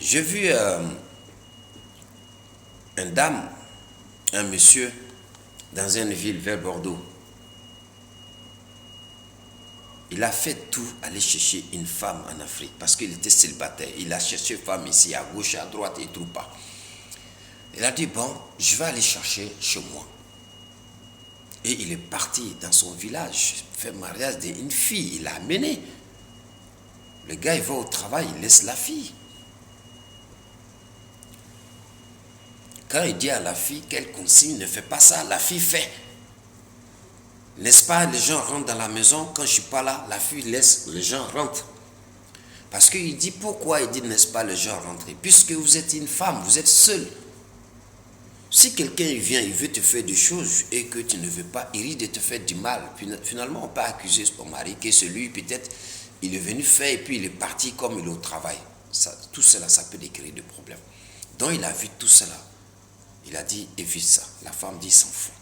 J'ai vu une dame, un monsieur, dans une ville vers Bordeaux. Il a fait tout, aller chercher une femme en Afrique, parce qu'il était célibataire. Il a cherché une femme ici, à gauche, à droite, et il ne trouve pas. Il a dit, bon, je vais aller chercher chez moi. Et il est parti dans son village, faire mariage d'une fille, il l'a amenée. Le gars, il va au travail, il laisse la fille. Quand il dit à la fille qu'elle consigne, ne fait pas ça, la fille fait. N'est-ce pas, les gens rentrent dans la maison, quand je ne suis pas là, la fille laisse, les gens rentrent. Parce qu'il dit, pourquoi il dit, n'est-ce pas, les gens rentrent? Puisque vous êtes une femme, vous êtes seule. Si quelqu'un vient, il veut te faire des choses et que tu ne veux pas, il risque de te faire du mal. Finalement, on peut accuser son mari que celui, peut-être, il est venu faire et puis il est parti comme il est au travail. Tout cela, ça peut décréer des problèmes. Donc, il a vu tout cela. Il a dit, évite ça. La femme dit, s'en fout.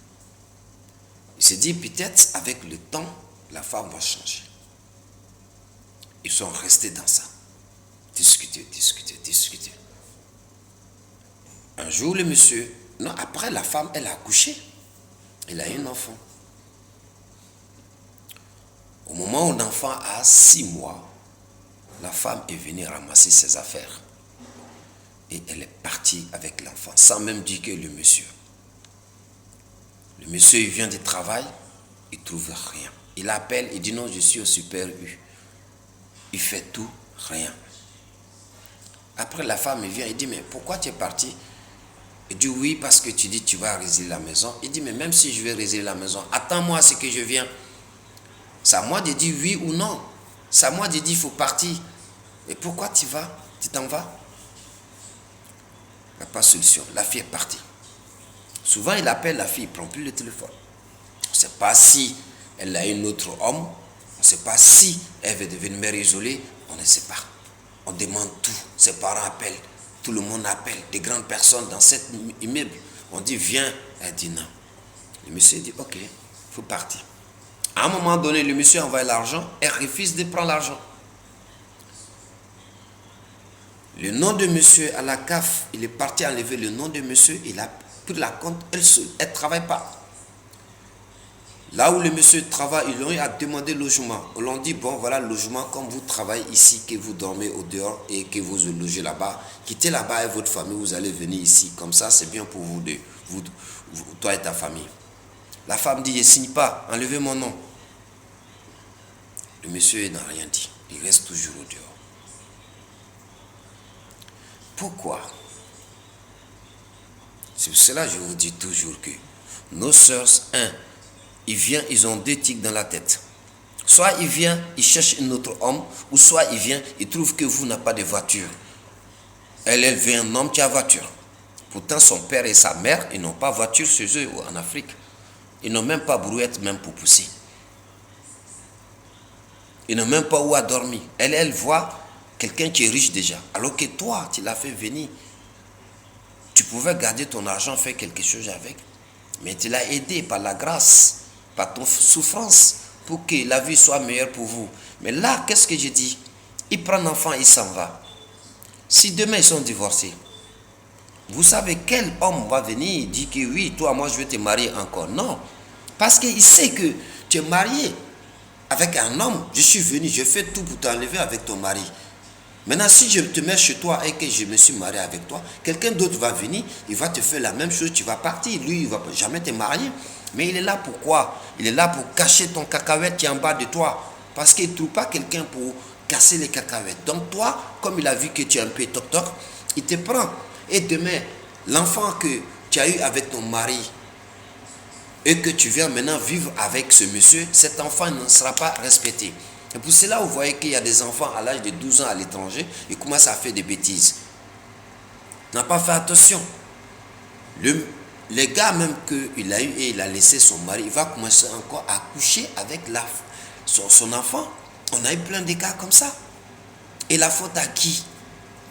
Il s'est dit, peut-être, avec le temps, la femme va changer. Ils sont restés dans ça. Discuter. Un jour, le monsieur... Non, après, la femme, elle a accouché. Elle a eu un enfant. Au moment où l'enfant a 6 mois, la femme est venue ramasser ses affaires. Et elle est partie avec l'enfant, sans même dire que le monsieur. Le monsieur, il vient du travail, il ne trouve rien. Il appelle, il dit non, je suis au Super U. Il fait tout, rien. Après, la femme, elle vient, il dit, mais pourquoi tu es parti? Il dit, oui, parce que tu dis, tu vas résilier la maison. Il dit, mais même si je vais résilier la maison, attends-moi, c'est que je viens. C'est à moi de dire oui ou non. C'est à moi de dire, il faut partir. Et pourquoi tu vas? Tu t'en vas? Il n'y a pas de solution. La fille est partie. Souvent, il appelle la fille, il ne prend plus le téléphone. On ne sait pas si elle a un autre homme. On ne sait pas si elle veut devenir mère isolée. On ne sait pas. On demande tout. Ses parents appellent. Tout le monde appelle. Des grandes personnes dans cet immeuble. On dit, viens. Elle dit non. Le monsieur dit, ok, il faut partir. À un moment donné, le monsieur envoie l'argent. Elle refuse de prendre l'argent. Le nom de monsieur à la CAF, il est parti enlever le nom de monsieur. Il a pris la compte, elle ne travaille pas. Là où le monsieur travaille, ils ont eu à demander logement. On leur dit, bon, voilà le logement, comme vous travaillez ici, que vous dormez au dehors et que vous logez là-bas, quittez là-bas avec votre famille, vous allez venir ici. Comme ça, c'est bien pour vous deux, toi et ta famille. La femme dit, je ne signe pas, enlevez mon nom. Le monsieur n'a rien dit, il reste toujours au dehors. Pourquoi? C'est pour cela que je vous dis toujours que nos sœurs, ils viennent, ils ont 2 tics dans la tête. Soit ils viennent, ils cherchent un autre homme, ou soit ils viennent, ils trouvent que vous n'avez pas de voiture. Elle veut un homme qui a voiture. Pourtant, son père et sa mère, ils n'ont pas voiture chez eux en Afrique. Ils n'ont même pas brouette même pour pousser. Ils n'ont même pas où à dormir. Elle voit quelqu'un qui est riche déjà. Alors que toi, tu l'as fait venir. Tu pouvais garder ton argent, faire quelque chose avec. Mais tu l'as aidé par la grâce, par ton souffrance, pour que la vie soit meilleure pour vous. Mais là, qu'est-ce que je dis? Il prend l'enfant, il s'en va. Si demain ils sont divorcés, vous savez quel homme va venir dire que oui, toi, moi je veux te marier encore? Non. Parce qu'il sait que tu es marié avec un homme. Je suis venu, je fais tout pour t'enlever avec ton mari. Maintenant, si je te mets chez toi et que je me suis marié avec toi, quelqu'un d'autre va venir, il va te faire la même chose, tu vas partir. Lui, il ne va jamais te marier. Mais il est là pour quoi? Il est là pour cacher ton cacahuète qui est en bas de toi. Parce qu'il ne trouve pas quelqu'un pour casser les cacahuètes. Donc toi, comme il a vu que tu es un peu toc-toc, il te prend. Et demain, l'enfant que tu as eu avec ton mari et que tu viens maintenant vivre avec ce monsieur, cet enfant ne sera pas respecté. Et pour cela, vous voyez qu'il y a des enfants à l'âge de 12 ans à l'étranger, ils commencent à faire des bêtises. Il n'a pas fait attention. Le gars même qu'il a eu et il a laissé son mari, il va commencer encore à coucher avec son enfant. On a eu plein de cas comme ça. Et la faute à qui?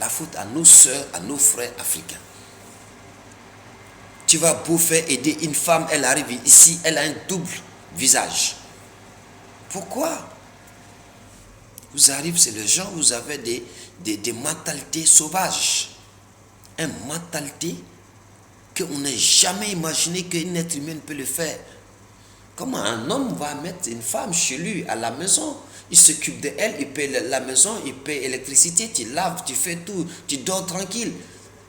La faute à nos soeurs, à nos frères africains. Tu vas beau faire aider une femme, elle arrive ici, elle a un double visage. Pourquoi? vous arrivez, c'est les gens, vous avez des mentalités sauvages. Une mentalité qu'on n'a jamais imaginé qu'un être humain peut le faire. Comment un homme va mettre une femme chez lui, à la maison, il s'occupe d'elle, il paye la maison, il paye l'électricité, tu laves, tu fais tout, tu dors tranquille.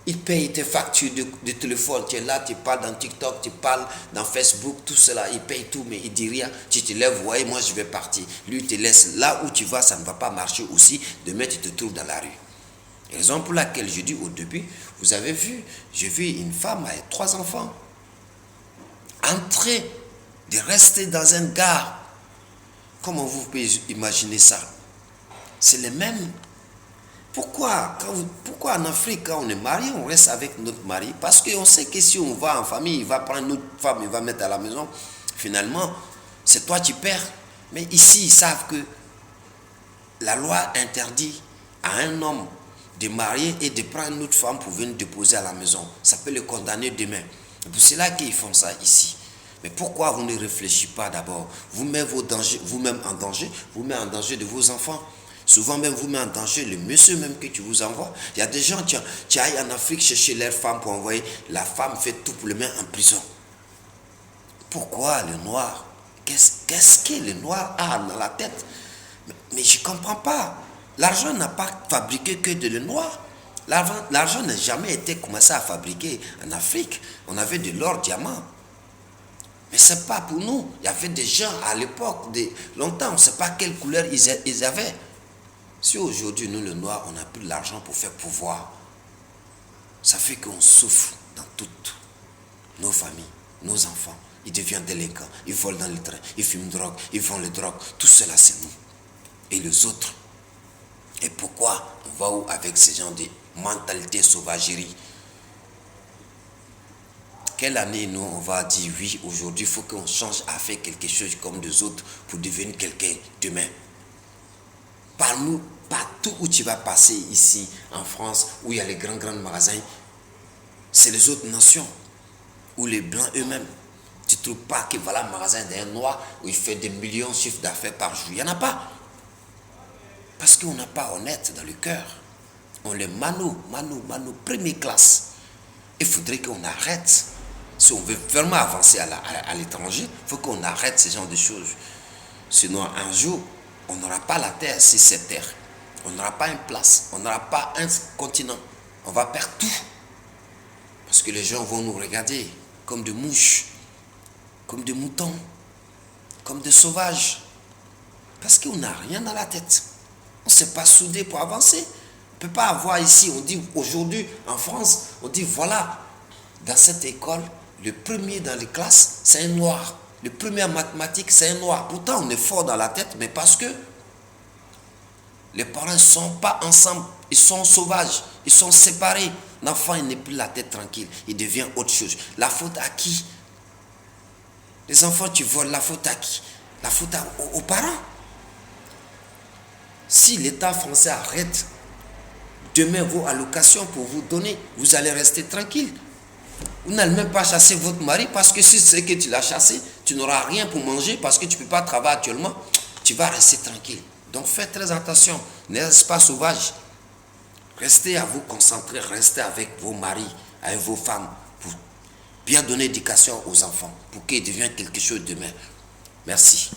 Il paye tes factures de téléphone, tu es là, tu parles dans TikTok, tu parles dans Facebook, tout cela, il paye tout, mais il dit rien. Tu te lèves, voyez, moi je vais partir. Lui, il te laisse là où tu vas, ça ne va pas marcher aussi. Demain, tu te trouves dans la rue. Raison pour laquelle je dis au début, vous avez vu, j'ai vu une femme avec 3 enfants entrer, de rester dans un gare. Comment vous pouvez imaginer ça? C'est le même. Pourquoi en Afrique, quand on est marié, on reste avec notre mari? Parce qu'on sait que si on va en famille, il va prendre notre femme, il va mettre à la maison. Finalement, c'est toi qui perds. Mais ici, ils savent que la loi interdit à un homme de marier et de prendre une autre femme pour venir déposer à la maison. Ça peut le condamner demain. C'est pour cela qu'ils font ça ici. Mais pourquoi vous ne réfléchissez pas d'abord? Vous mettez vous-même en danger, vous mettez en danger de vos enfants. Souvent même vous mettez en danger le monsieur même que tu vous envoies. Il y a des gens qui aillent en Afrique chercher leur femme pour envoyer. La femme fait tout pour le mettre en prison. Pourquoi le noir? Qu'est-ce que le noir a dans la tête? Mais je ne comprends pas. L'argent n'a pas fabriqué que de le noir. L'argent n'a jamais été commencé à fabriquer en Afrique. On avait de l'or, diamant. Mais ce n'est pas pour nous. Il y avait des gens à l'époque, longtemps, on ne sait pas quelle couleur ils avaient. Si aujourd'hui, nous, le noir, on n'a plus l'argent pour faire pouvoir, ça fait qu'on souffre dans toutes nos familles, nos enfants. Ils deviennent délinquants, ils volent dans les trains, ils fument drogue, ils vendent les drogues. Tout cela, c'est nous. Et les autres. Et pourquoi on va où avec ces gens de mentalité sauvagerie? Quelle année, nous, on va dire oui, aujourd'hui, il faut qu'on change à faire quelque chose comme des autres pour devenir quelqu'un demain. Parle-nous, partout où tu vas passer ici, en France, où il y a les grands magasins, c'est les autres nations, ou les blancs eux-mêmes. Tu ne trouves pas que voilà un magasin d'un noir où il fait des millions de chiffres d'affaires par jour. Il n'y en a pas. Parce qu'on n'a pas honnête dans le cœur. On les mano, première classe. Il faudrait qu'on arrête. Si on veut vraiment avancer à l'étranger, il faut qu'on arrête ce genre de choses. Sinon, un jour, on n'aura pas la terre sur cette terre. On n'aura pas une place. On n'aura pas un continent. On va perdre tout. Parce que les gens vont nous regarder comme des mouches, comme des moutons, comme des sauvages. Parce qu'on n'a rien dans la tête. On ne s'est pas soudé pour avancer. On ne peut pas avoir ici, on dit aujourd'hui en France, on dit voilà, dans cette école, le premier dans les classes, c'est un noir. Le premier en mathématiques, c'est un noir. Pourtant, on est fort dans la tête, mais parce que les parents ne sont pas ensemble. Ils sont sauvages. Ils sont séparés. L'enfant, il n'est plus la tête tranquille. Il devient autre chose. La faute à qui? Les enfants, tu voles, la faute à qui? La faute aux parents. Si l'État français arrête demain vos allocations pour vous donner, vous allez rester tranquille. Vous n'allez même pas chasser votre mari parce que si c'est que tu l'as chassé, tu n'auras rien pour manger parce que tu ne peux pas travailler actuellement. Tu vas rester tranquille. Donc faites très attention. N'êtes pas sauvage. Restez à vous concentrer. Restez avec vos maris, avec vos femmes pour bien donner éducation aux enfants pour qu'ils deviennent quelque chose demain. Merci.